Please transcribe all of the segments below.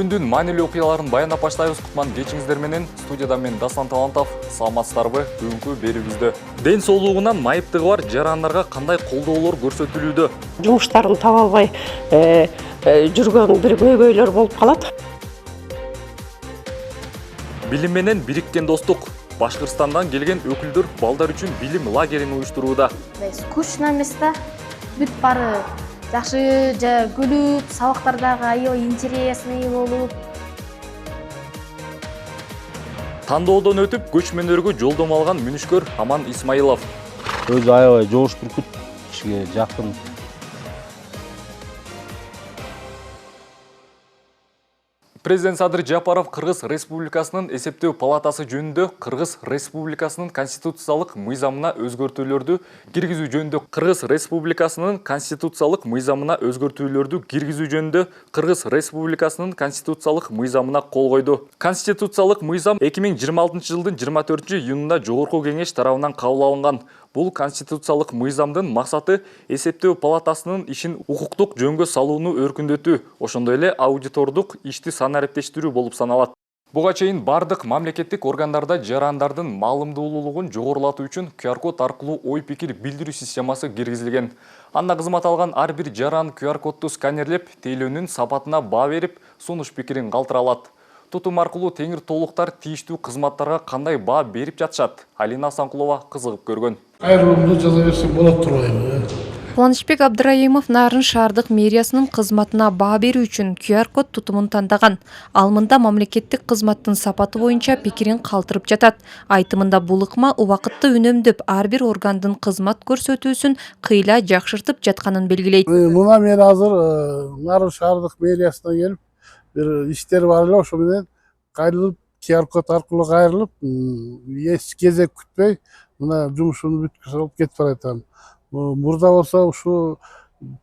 күндүн маанилүү окуяларын баяндап баштайбыз. Кутман кечиңиздер менен студияда мен Дастан Талантов. Саламатсыздарбы? Бүгүнкү берүүбүздө ден соолугунан майыптыгы бар жарандарга кандай колдоолор көрсөтүлүүдө? Жумуштарын таба албай жүргөн бир көйгөйлөр болуп калат. Билим менен бириккен достук. Башкырстандан келген өкүлдөр балдар үчүн билим лагерин уюштурууда. Скучно места, бүт бары жакшы күлүп, сабактардагы аябай интересный болуп. Тандоодон өтүп, көчмөндөргө жолдомо алган мүнүшкөр Аман Исмаилов. Өзү аябай жоош бүркүт, кишиге жакын. Президент Садыр Жапаров Кыргыз Республикасынын эсептөө палатасы жөнүндө Кыргыз Республикасынын конституциялык мыйзамына өзгөртүүлөрдү киргизүү жөнүндө Кыргыз Республикасынын конституциялык мыйзамына өзгөртүүлөрдү киргизүү жөнүндө Кыргыз Республикасынын конституциялык мыйзамына кол койду. Конституциялык мыйзам 2026 жылдын 24-июнунда Жогорку кеңеш тарабынан кабыл алынган. Бул конституциялык мыйзамдын максаты эсептөө палатасынын ишин укуктук жөнгө салууну өркүндөтүү, ошондой эле аудитордук ишти санариптештирүү болуп саналат. Буга чейин бардык мамлекеттик органдарда жарандардын маалымдуулуулугун жогорулатуу үчүн QR-код аркылуу ой-пикир билдирүү системасы киргизилген. Анда кызмат алган ар бир жаран QR-кодду сканерлеп, тейлөөнүн сапатына баа берип, сунуш пикирин калтыра алат. Тутум аркылуу теңир толуктар тийиштүү кызматтарга кандай баа берип жатышат? Алина Асанкулова кызыгып көргөн. Кайрылымды жаза берсем болот турбайбы? Кубанычбек Абдраимов Нарын шаардык мэриясынын кызматына баа берүү үчүн QR-код тутумун тандаган. Ал мында мамлекеттик кызматтын сапаты боюнча пикирин калтырып жатат. Айтымында бул ыкма убакытты үнөмдөп, ар бир органдын кызмат көрсөтүүсүн кыйла жакшыртып жатканын белгилейт. Мына мен азыр Нарын шаардык мэриясына келип, бир иштер бар эле, ошо менен кайрылып, QR-код аркылуу кайрылып, эч кезек күтпөй, мына жумушумду бүткүзүп кетип баратам. Мурда болсо ушу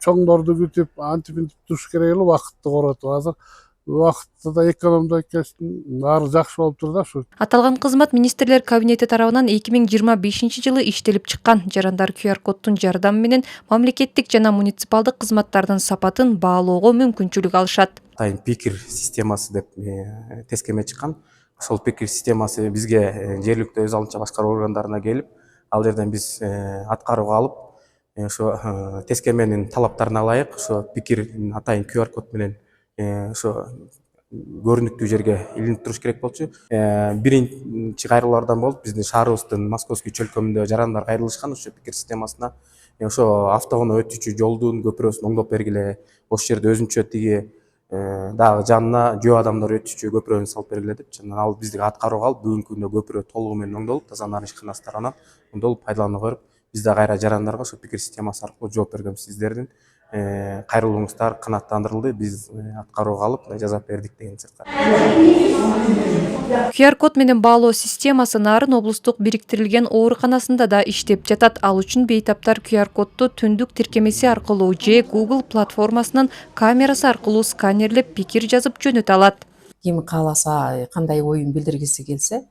чоңдорду күтүп, антип туруш керек эле, убакытты коротуп. Азыр убакытты да экономдой кетти, баары жакшы болуп тур да ушу. Аталган кызмат министрлер кабинети тарабынан 2025 жылы иштелип чыккан. Жарандар QR-коддун жардамы менен мамлекеттик жана муниципалдык кызматтардын сапатын баалоого мүмкүнчүлүк алышат. Пикир системасы деп тескеме чыккан. Ошол пикир системасы бизге жергиликтүү өз алынча башкаруу органдарына келип, ал жерден биз аткарууга алып, ошо тескеменин талаптарына ылайык ошо пикир атайын QR-код менен ошо көрүнүктүү жерге илинип туруш керек болчу. Биринчи кайрылуулардан болуп биздин шаарыбыздын Московский чөлкөмүндө жарандар кайрылышкан ошо пикир системасына. Ошо автоунаа өтүүчү жолдун көпүрөсүн оңдоп бергиле, ошол жерде өзүнчө тиги дагы жанына жөө адамдар өтүүчү көпүрөнү салып бергиле деп, жана ал биздик аткарууга алып, бүгүнкү күндө көпүрө толугу менен оңдолуп, таза Нарын ишканасы тарабынан оңдолуп пайдаланууга берип, биз да кайра жарандарга ошо пикир системасы аркылуу жооп бергенбиз. Сиздердин кайрылууңуздар канааттандырылды, биз аткарууга алып, жазап бердик деген сырткы. QR-код менен баалоо системасы Нарын облустук бириктирилген ооруканасында да иштеп жатат. Ал үчүн бейтаптар QR-кодду түндүк тиркемеси аркылуу же Google платформасынын камерасы аркылуу сканерлеп пикир жазып жөнөтө алат. Ким кааласа, кандай оюн билдиргиси келсе,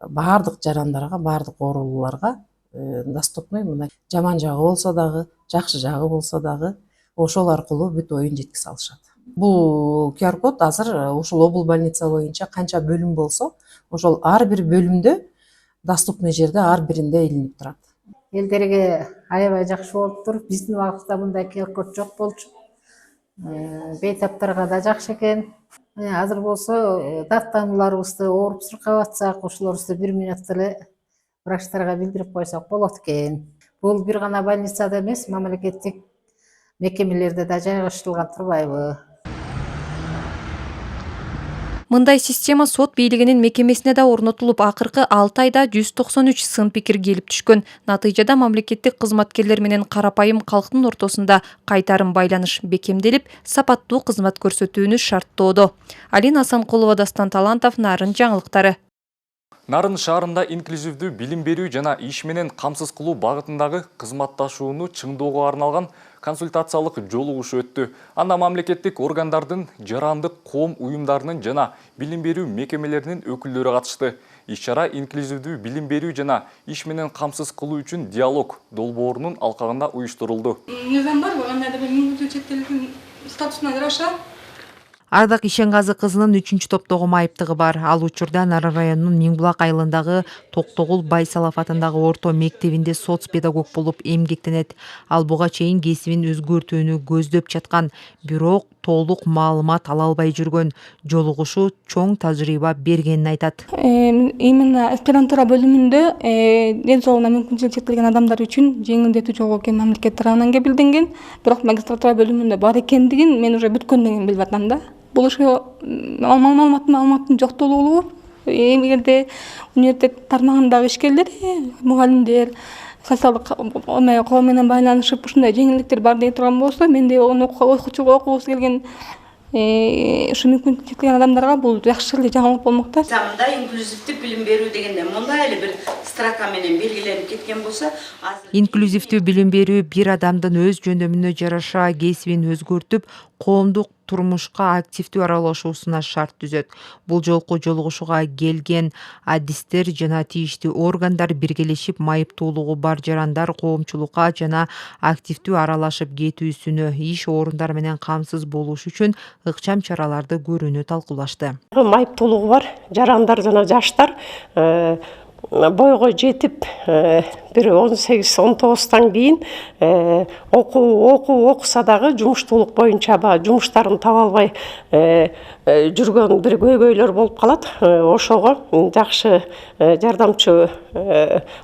баардык жарандарга, баардык оорулууларга доступный, мына жаман жагы болсо дагы, жакшы жагы болсо дагы ошол аркылуу бүт оюн жеткизе алышат. Бул QR-код азыр ушул обул больница боюнча канча бөлүм болсо, ошол ар бир бөлүмдө доступный жерде ар биринде илинип турат. Элдерге аябай жакшы болуп тур. Биздин убакытта мындай QR-код жок болчу. Бейтаптарга да жакшы экен. Азыр болсо даттанууларыбызды ооруп сыркап атсак, ошолорубузду 1 минутта эле врачтарга билдирип койсок болот экен. Бул бир гана больницада эмес, мамлекеттик мекемелерде да жайгаштырылган турбайбы? Мындай система сот бийлигинин мекемесине да орнотулуп, акыркы 6 айда 193 сын пикир келип түшкөн. Натыйжада мамлекеттик кызматкерлер менен карапайым калктын ортосунда кайтарым байланыш бекемделип, сапаттуу кызмат көрсөтүүнү шарттоодо. Алина Асанкулова, Дастан Талантов, Нарын жаңылыктары. Нарын шаарында инклюзивдүү билим берүү жана иш менен камсыз кылуу багытындагы кызматташууну чыңдоого арналган консультациялык жолугуш өттү. Анда мамлекеттик органдардын, жарандык коом уюмдарынын жана билим берүү мекемелеринин өкүлдөрү катышты. Иш-чара инклюзивдүү билим берүү жана иш менен камсыз кылуу үчүн диалог долбоорунун алкагында уюштурулду. Мыйзам бар, кандайдыр бир мүмкүнчүлүктөрдүн статусуна жараша Ардак Ишенгазы кызынын 3 топтогу майыптыгы бар. Ал учурда Нарын районунун Миңбулак айылындагы Токтогул Байсалов атындагы орто мектебинде соц педагог болуп эмгектенет. Ал буга чейин кесибин өзгөртүүнү көздөп жаткан, бирок толук маалымат ала албай жүргөн. Жолугушуу чоң тажрыйба бергенин айтат. Именно аспирантура бөлүмүндө ден соолугуна мүмкүнчүлүгү чектелген адамдар үчүн жеңилдетүү жок экени мамлекет тарабынан кепилденген. Бирок магистратура бөлүмүндө бар экендигин мен уже бүткөндөн кийин билип атам да. Бул ошо маалыматтын жоктолугу. Эгерде университет тармагындагы ишкерлер, мугалимдер, социалдык коо менен байланышып ушундай жеңилдиктер бар дей турган болсо, менде окугусу келген ушу мүмкүнчүлүгү чектелген адамдарга бул жакшы эле жаңылык болмок да. Заманда инклюзивдүү билим берүү дегенде мындай эле бир строка менен белгиленип кеткен болсо, азыр Инклюзивдүү билим берүү бир адамдын өз жөндөмүнө жараша кесибин өзгөртүп, коомдук турмушка активдүү аралашуусуна шарт түзөт. Бул жолку жолугушууга келген адистер жана тийиштүү органдар биргелешип майыптуулугу бар жарандар коомчулукка жана активдүү аралашып кетүүсүнө, иш орундары менен камсыз болуш үчүн ыкчам чараларды көрүүнү талкуулашты. Майыптуулугу бар жарандар жана жаштар бойго жетип бир 18-19 кийин окуса дагы жумуштуулук боюнча жумуштарын таба албай жүргөн бир көйгөйлөр болуп калат. Ошого жакшы жардамчы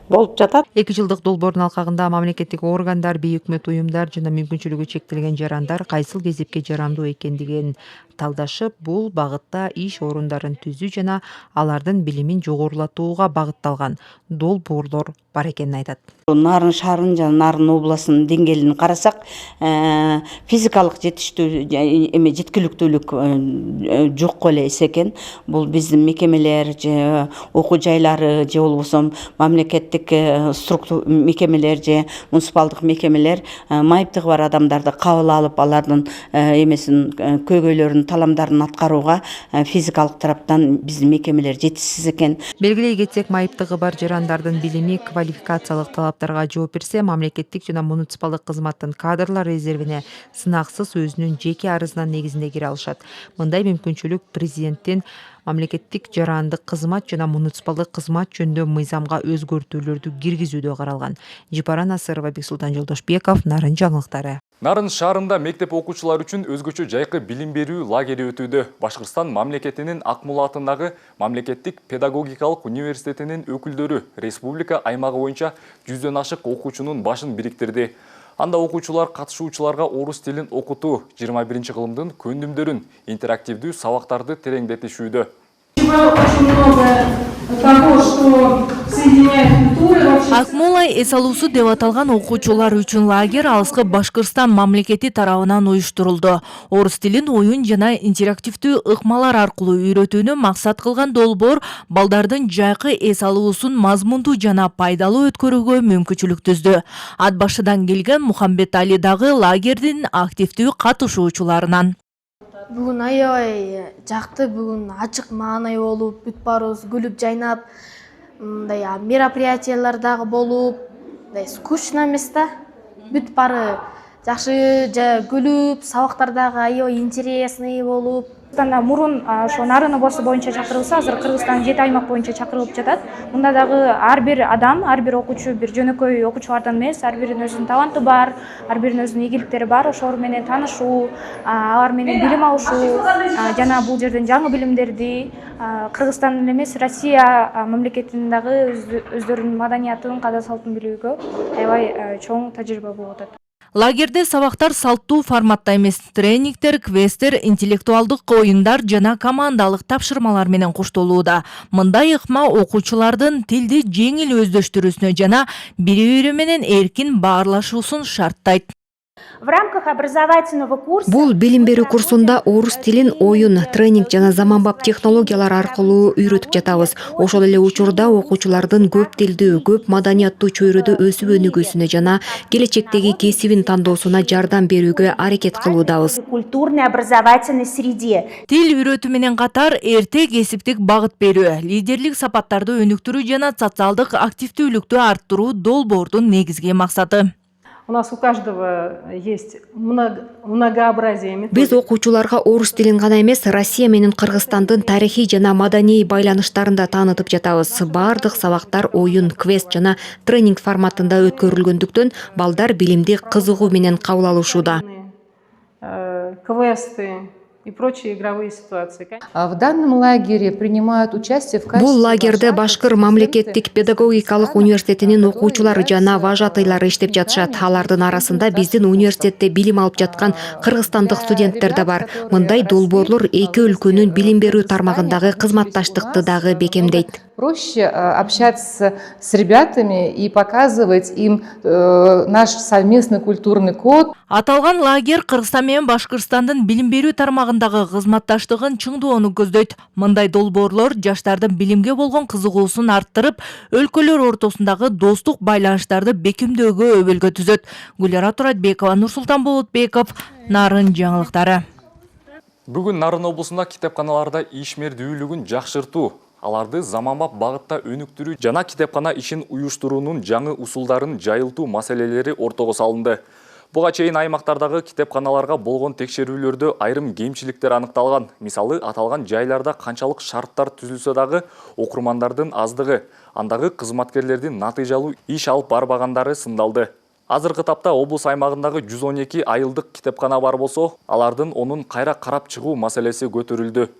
болуп жатат. 2 жылдык долбоордун алкагында мамлекеттик органдар, бейөкмөт уюмдар жана мүмкүнчүлүгү чектелген жарандар кайсыл кесипке жарамдуу экендигин талдашып, бул багытта иш орундарын түзүү жана алардын билимин жогорулатууга багытталган долбоорлор бар экенин айтат. Нарын шаарынын жана Нарын областынын деңгээлин карасак, физикалык жеткиликтүүлүк жок эле экен. Бул биздин мекемелер же окуу жайлары же болбосо мамлекеттик мекемелер же муниципалдык мекемелер майыптыгы бар адамдарды кабыл алып, алардын эмесин көйгөйлөрүн, таламдарын аткарууга физикалык тараптан биздин мекемелер жетишсиз экен. Белгилей кетсек, майыптыгы бар жарандардын билими квалификациялык талаптарга жооп берсе, мамлекеттик жана муниципалдык кызматтын кадрлар резервине сынаксыз өзүнүн жеке арызынын негизинде кире алышат. Мындай мүмкүнчүлүк президенттин мамлекеттик жарандык кызмат жана муниципалдык кызмат жөнүндө мыйзамга өзгөртүүлөрдү киргизүүдө каралган. Жипара Насырова, Бексултан Жолдошбеков, Нарын жаңылыктары. Нарын шаарында мектеп окуучулары үчүн өзгөчө жайкы билим берүү лагери өтүүдө. Башкырстан мамлекетинин Акмула атындагы мамлекеттик педагогикалык университетинин өкүлдөрү республика аймагы боюнча 100дөн ашык окуучунун башын бириктирди. Анда окуучулар катышуучуларга орус тилин окутуу, 21-кылымдын көндүмдөрүн, интерактивдүү сабактарды тереңдетишүүдө. Акмола эс алуусу деп аталган окуучулар үчүн лагерь алыскы Башкырстан мамлекети тарабынан уюштурулду. Орус тилин оюн жана интерактивдүү ыкмалар аркылуу үйрөтүүнү максат кылган долбоор балдардын жайкы эс алуусун мазмундуу жана пайдалуу өткөрүүгө мүмкүнчүлүк түздү. Ат башыдан келген Мухамбет Али дагы лагердин активдүү катышуучуларынан. Бүгүн аябай жакты, бүгүн ачык маанай болуп, бүт баарыбыз күлүп жайнап, мындай мероприятиялар дагы болуп, мындай скучно эмес да. Бүт баары жакшы күлүп, сабактар дагы аябай интересный болуп. Мурун ошо Нарын областы боюнча чакырылса, азыр Кыргызстан 7 аймак боюнча чакырылып жатат. Мында дагы ар бир адам, ар бир окуучу бир жөнөкөй окуучулардан эмес, ар биринин өзүнүн таланты бар, ар биринин өзүнүн ийгиликтери бар. Ошолор менен таанышуу, алар менен билим алышуу жана бул жерден жаңы билимдерди Кыргызстан эле эмес, Россия мамлекетинин дагы өздөрүнүн маданиятын, каада салтын билүүгө аябай чоң тажрыйба болуп атат. Лагерде сабактар салттуу форматта эмес, тренингтер, квесттер, интеллектуалдык оюндар жана командалык тапшырмалар менен коштолууда. Мындай ыкма окуучулардын тилди жеңил өздөштүрүүсүнө жана бири-бири менен эркин баарлашуусун шарттайт. В рамках образовательного курса Бул билим берүү курсунда орус тилин оюн, тренинг жана заманбап технологиялар аркылуу үйрөтүп жатабыз. Ошол эле учурда окуучулардын көп тилдүү, көп маданияттуу чөйрөдө өсүп өнүгүүсүнө жана келечектеги кесибин тандоосуна жардам берүүгө аракет кылуудабыз. Культурной образовательной среде. Тил үйрөтүү менен катар эрте кесиптик багыт берүү, лидерлик сапаттарды өнүктүрүү жана социалдык активдүүлүктү арттыруу долбоордун негизги максаты. У нас у каждого есть многообразие. Биз окуучуларга орус тилин гана эмес, Россия менен Кыргызстандын тарыхый жана маданий байланыштарын да таанытып жатабыз. Бардык сабактар оюн, квест жана тренинг форматында өткөрүлгөндүктөн балдар билимди кызыгуу менен кабыл алышууда. Квесты и прочие игровые ситуации. В данном лагере принимают участие в качестве... Бул лагерде Башкыр мамлекеттик педагогикалык университетинин окуучулары жана вожатыйлары иштеп жатышат. Алардын арасында биздин университетте билим алып жаткан кыргызстандык студенттер да бар. Мындай долбоорлор эки өлкөнүн билим берүү тармагындагы кызматташтыкты дагы бекемдейт. Проще общаться с ребятами и показывать им наш совместный культурный код. Аталган лагерь Кыргызстан менен Башкырстандын билим берүү тармагындагы кызматташтыгын чыңдоону көздөйт. Мындай долбоорлор жаштардын билимге болгон кызыгуусун арттырып, өлкөлөр ортосундагы достук байланыштарды бекемдөөгө өбөлгө түзөт. Гүлара Туратбекова, Нурсултан Болотбеков, Нарын жаңылыктары. Бүгүн Нарын облусунда китепканаларда ишмердүүлүгүн жакшыртуу, аларды заманбап багытта өнүктүрүү жана китепкана ишин уюштуруунун жаңы усулдарын жайылтуу маселелери ортого салынды. Буга чейин аймактардагы китепканаларга болгон текшерүүлөрдө айрым кемчиликтер аныкталган. Мисалы, аталган жайларда канчалык шарттар түзүлсө дагы окурмандардын аздыгы, андагы кызматкерлердин натыйжалуу иш алып барбагандары сындалды. Азыркы тапта облус аймагындагы 112 айылдык китепкана бар болсо, алардын онун кайра карап чыгуу маселеси көтөрүлдү.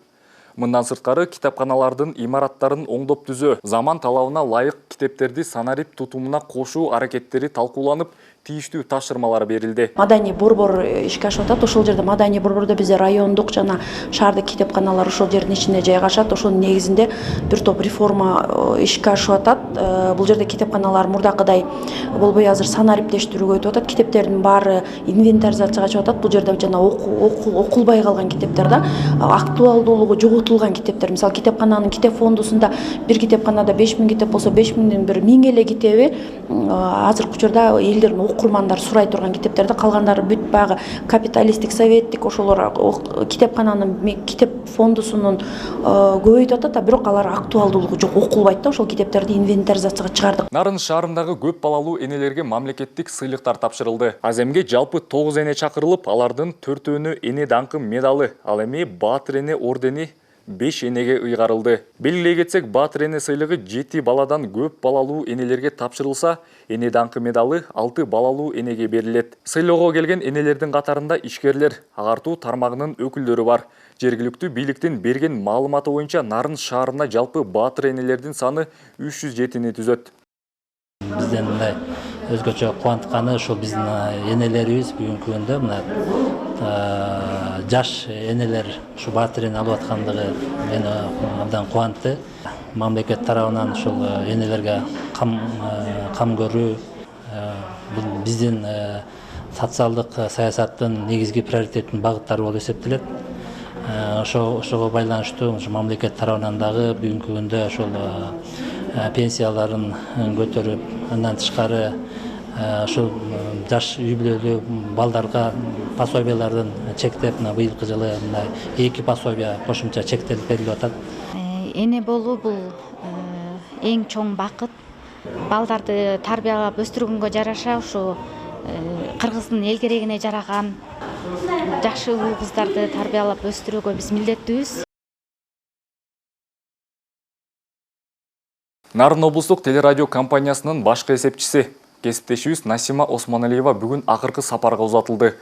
Мындан сырткары китепканалардын имараттарын оңдоп түзөө, заман талабына ылайык китептерди санарип тутумуна кошуу аракеттери талкууланып, тийиштүү тапшырмалар берилди. Маданий борбор ишке ашып атат. Ошол жерде маданий борбордо бизде райондук жана шаардык китепканалар ошол жердин ичине жайгашат. Ошонун негизинде бир топ реформа ишке ашып атат. Бул жерде китепканалар мурдакыдай болбой азыр санариптештирүүгө өтүп атат. Китептердин баары инвентаризацияга чыгып атат. Бул жерде жана окулбай калган китептер да, актуалдуулугу жоготулган китептер. Мисалы, китепкананын китеп фондусунда бир китепканада 5000 китеп болсо, 5000дин бир 1000 эле китеби азыркы учурда элдердин окурмандар сурай турган китептерди, калгандары бүт багы капиталисттик, советтик ошолор китепкананын китеп фондусунун көбөйтүп атат, бирок алар актуалдуулугу жок, окулбайт да. Ошол китептерди инвентаризацияга чыгардык. Нарын шаарындагы көп балалуу энелерге мамлекеттик сыйлыктар тапшырылды. Аземге жалпы 9 эне чакырылып, алардын 4-өөнү эне даңкы медалы, ал эми Баатыр эне ордени 5 энеге ыйгарылды. Белгилей кетсек, Баатыр эне сыйлыгы 7 баладан көп балалуу энелерге тапшырылса, эне даңкы медалы 6 балалуу энеге берилет. Сыйлоого келген энелердин катарында ишкерлер, агартуу тармагынын өкүлдөрү бар. Жергиликтүү бийликтин берген маалыматы боюнча Нарын шаарында жалпы Баатыр энелердин саны 307-ни түзөт. Бизден мындай өзгөчө кубантканы ошол биздин энелерибиз бүгүнкү күндө мына жаш энелер ушу Баатыр эне алып аткандыгы мени абдан кубантты. Мамлекет тарабынан ушул энелерге кам көрүү бул биздин социалдык саясаттын негизги приоритеттин багыттары болуп эсептелет. Ошого байланыштуу мамлекет тарабынан дагы бүгүнкү күндө ошол пенсияларын көтөрүп, андан тышкары ошол жаш үй бүлөлүү балдарга пособиялардын чектеп, быйылкы жылы 2 пособия кошумча чектелип берилип атат. Эне болуу бул эң чоң бакыт. Балдарды тарбиялап өстүргөнгө жараша ушу Кыргыздын эл керегине жараган жакшы уул кыздарды тарбиялап өстүрүүгө биз милдеттүүбүз. Нарын облустук телерадио компаниясынын башкы эсепчиси, кесиптешибиз Насима Осмоналиева бүгүн акыркы сапарга узатылды.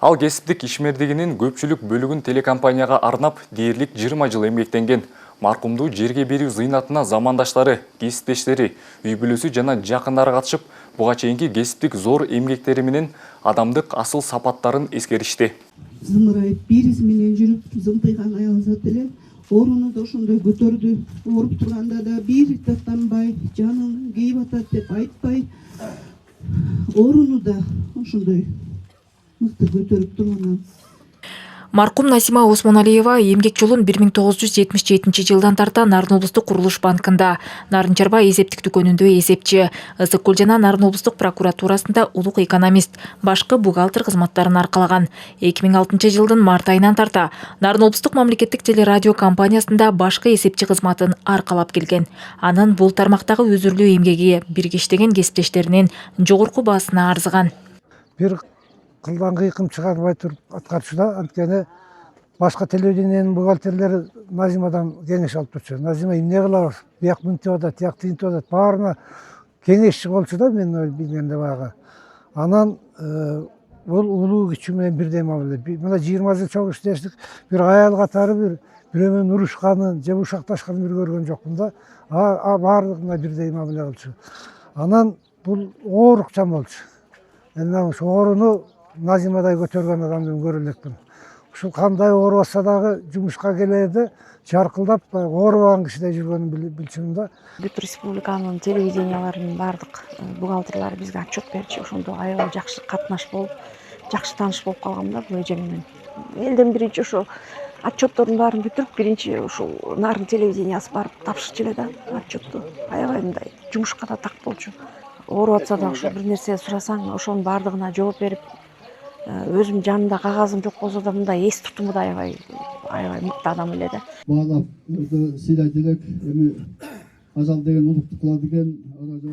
Ал кесиптик ишмердигинин көпчүлүк бөлүгүн телекомпанияга арнап дээрлик 20 жыл эмгектенген. Маркумду жерге берүү зыйнатына замандаштары, кесиптештери, үй бүлөсү жана жакындары катышып, буга чейинки кесиптик зор эмгектери менен адамдык асыл сапаттарын эскеришти. Зымырайып, бир из менен жүрүп, зымтыйган аял зат эле орунду да ошондой көтөрдү. Ооруп турганда да бир таттанбай, жаным кейип атат деп айтпай, оруну да ошондой мыкты көтөрүп турган. Маркум Насима Осмоналиева эмгек жолун 1977 жылдан тарта Нарын облустук курулуш банкында, Нарын Чарба эсептик дүкөнүндө эсепчи, Ысык-Көл жана Нарын облустук прокуратурасында улук экономист, башкы бухгалтер кызматтарын аркалаган. 2006 жылдын март айынан тарта Нарын облустук мамлекеттик телерадио компаниясында башкы эсепчи кызматын аркалап келген. Анын бул тармактагы өзүрлүү эмгеги бирге иштеген кесиптештеринин жогорку баасына арзыган. бир кылдан кыйкым чыгарбай туруп аткарчуда. Анткени башка телевидениянын бухгалтерлери Назимадан кеңеш алып турчу. Назима эмне кылабыз? Бияк мынтип атат, тияк тигинтип атат. Баарына кеңешчи болчу да мен билгенде баягы. Анан бул улуу кичүү менен бирдей мамиле. Мына 20 жыл чогуу иштештик. Бир аял катары бирөө менен урушканын же ушакташканын бир көргөн жокмун да. Баардыгына бирдей мамиле кылчу. Анан бул оорукчан болчу. Мен ошо ооруну Назимадай көтөргөн адамды көрө элекмин. Ушул кандай оорубаса дагы жумушка келерде жаркылдап оорубаган кишидей жүргөнүн билчүмүн да. Бүт республиканын телевиденияларынын баардык бухгалтерлери бизге отчет берчү. Ошондо аябай жакшы катнаш болуп, жакшы тааныш болуп калгам да бул эже менен. Элден биринчи ошо отчеттордун баарын бүтүрүп, биринчи ушул Нарын телевидениясы барып тапшырчу эле да отчетту. Аябай мындай жумушка да так болчу. Ооруп атса да ошо бир нерсе сурасаң, ошонун баардыгына жооп берип, өзүм жанымда кагазым жок болсо да мындай эс тутуму аябай мыкты адам эле да. Баалап сыйлайт элек, эми ажал деген улукту кылат экен.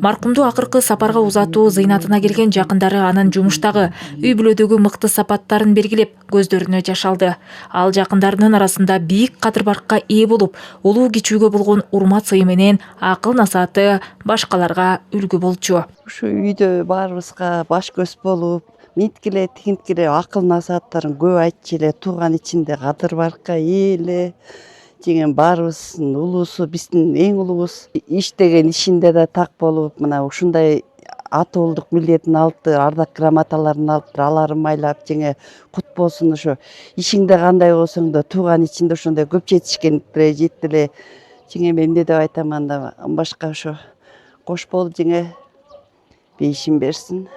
Маркумду акыркы сапарга узатуу зыйнатына келген жакындары анын жумуштагы үй бүлөдөгү мыкты сапаттарын белгилеп көздөрүнө жаш алды. Ал жакындарынын арасында бийик кадыр-баркка ээ болуп, улуу кичүүгө болгон урмат сыйы менен акыл насааты башкаларга үлгү болчу. Ушу үйдө баарыбызга баш көз болуп, минткиле тигинткиле акыл насааттарын көп айтчу эле, тууган ичинде кадыр-баркка ээ эле. Деген баарыбыздын улуусу, биздин эң улуубуз иштеген ишинде да так болуп, мына ушундай атуулдук милдетин алыптыр, ардак грамоталарын алыптыр, аларын майлап, жеңе кут болсун ошо ишиңде кандай болсоң да тууган ичинде ошондой көп жетишкендиктерге жетти эле. Жеңе мен эмне деп айтам анда, башка ошо кош болуп жеңе бейишин берсин.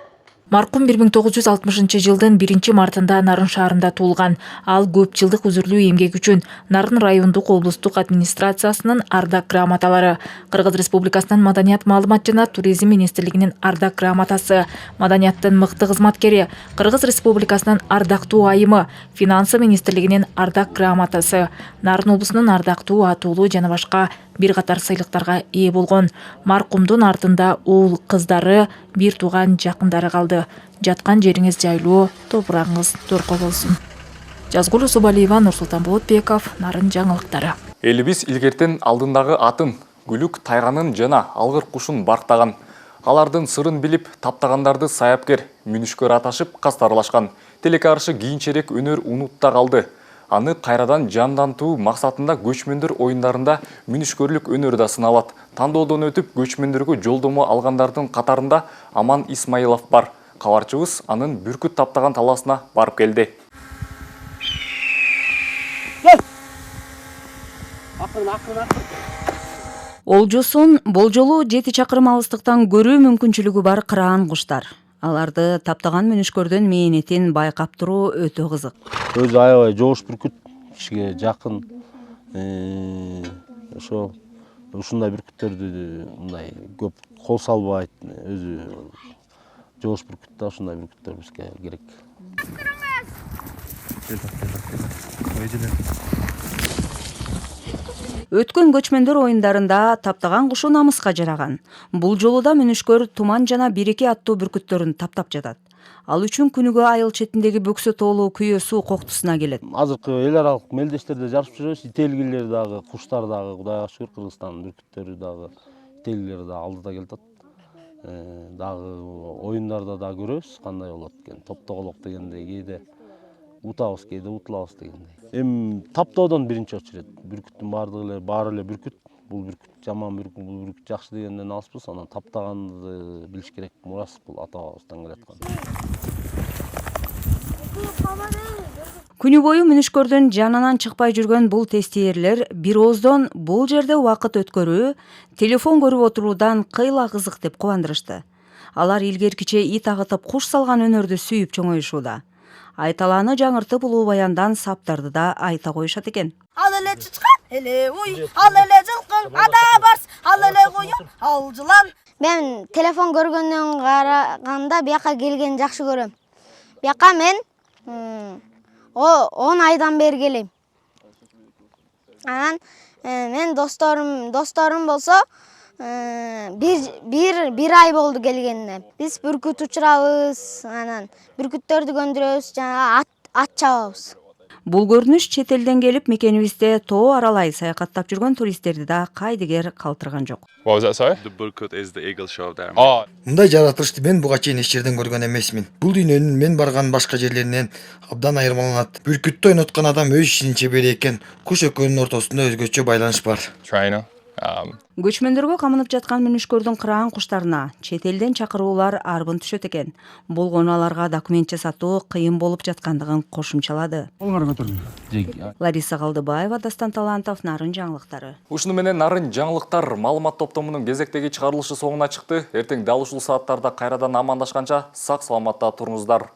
Маркум 1960 жылдын 1 мартында Нарын шаарында туулган. Ал көп жылдык үзүрлүү эмгек үчүн Нарын райондук облустук администрациясынын ардак грамоталары, Кыргыз Республикасынын Маданият маалымат жана туризм министрлигинин ардак грамотасы, Маданияттын мыкты кызматкери, Кыргыз Республикасынын ардактуу айымы, Финансы министрлигинин ардак грамотасы, Нарын облусунун ардактуу атуулу жана башка бир катар сыйлыктарга ээ болгон. Маркумдун артында уул, кыздары, бир тууган жакындары калды. Жаткан жериңиз жайлуу, топурагыңыз торко болсун. Жазгул Усубалиева, Нурсултан Болотбеков, Нарын жаңылыктары. Элибиз илгертен алдындагы атын, күлүк тайганын жана алгыр кушун барктаган. Алардын сырын билип, таптагандарды саяпкер, мүнүшкөр аташып кастарлашкан. Телекаршы кийинчерээк өнөр унутта калды. Аны кайрадан жандантуу максатында көчмөндөр оюндарында мүнүшкөрлүк өнөр да сыналат. Тандоодон өтүп көчмөндөргө жолдомо алгандардын катарында Аман Исмаилов бар. Кабарчыбыз анын бүркүт таптаган таласына барып келди. Олжосун болжолу 7 чакырым алыстыктан көрүү мүмкүнчүлүгү бар кыраан куштар. Аларды таптаган мүнүшкөрдүн мээнетин байкап туруу өтө кызык. Өзү аябай жоош бүркүт, кишиге жакын. Ошо ушундай бүркүттөрдү мындай көп кол салбайт. Өзү жоош бүркүт да ушундай бүркүттөр бизге керек. Өткөн көчмөндөр оюндарында таптаган кушу намыска жараган. Бул жолу да мүнүшкөр Туман жана Береке аттуу бүркүттөрүн таптап жатат. Ал үчүн күнүгө айыл четиндеги бөксө тоолуу күйө суу коктусуна келет. Азыркы эл аралык мелдештерде жарышып жүрөбүз. Ителгилер дагы, куштар дагы, Кудайга шүгүр, Кыргызстандын бүркүттөрү дагы, ителгилер дагы алдыда келатат. Дагы оюндарда да көрөбүз кандай болот экен. Топтоголок дегендей кээде утабыз, кээде утулабыз дегендей. Эми таптоодон биринчи очурет. Бүркүттүн баары эле бүркүт. Бул бүркүт жаман бүркүт, бул бүркүт жакшы дегенден алыспыз. Анан таптаганды билиш керек. Мурас бул ата бабабыздан келаткан. Күнү бою мүнүшкөрдүн жанынан чыкпай жүргөн бул тестиерлер бир ооздон бул жерде убакыт өткөрүү, телефон көрүп отуруудан кыйла кызык деп кубандырышты. Алар илгеркиче ит агытып куш салган өнөрдү сүйүп чоңоюшууда. Айталааны жаңыртып улуу баяндан саптарды да айта коюшат экен. Ал эле чычкан, эле уй, ал эле жылкың, ада барс, ал эле коюн, ал жылан. Мен телефон көргөндөн караганда бияка келген жакшы көрөм. Бияка мен 10 айдан бери келем. Анан мен досторум болсо бир ай болду келгенине. Биз бүркүт учурабыз, анан бүркүттөрдү көндүрөбүз, жана ат чабабыз. Бул көрүнүш чет элден келип мекенибизде тоо аралай саякаттап жүргөн туристтерди да кайдыгер калтырган жок. Мындай жаратылышты мен буга чейин эч жерден көргөн эмесмин. Бул дүйнөнүн мен барган башка жерлеринен абдан айырмаланат. Бүркүттү ойноткон адам өз ишинин чебери экен. Куш экөөнүн ортосунда өзгөчө байланыш бар. Көчмөндөргө камынып жаткан мүнүшкөрдүн кыраан куштарына чет элден чакыруулар арбын түшөт экен. Болгону аларга документ жасатуу кыйын болуп жаткандыгын кошумчалады. Лариса Калдыбаева, Дастан Талантов, Нарын жаңылыктары. Ушуну менен Нарын жаңылыктар маалымат топтомунун кезектеги чыгарылышы соңуна чыкты. Эртең дал ушул сааттарда кайрадан амандашканча сак саламатта туруңуздар.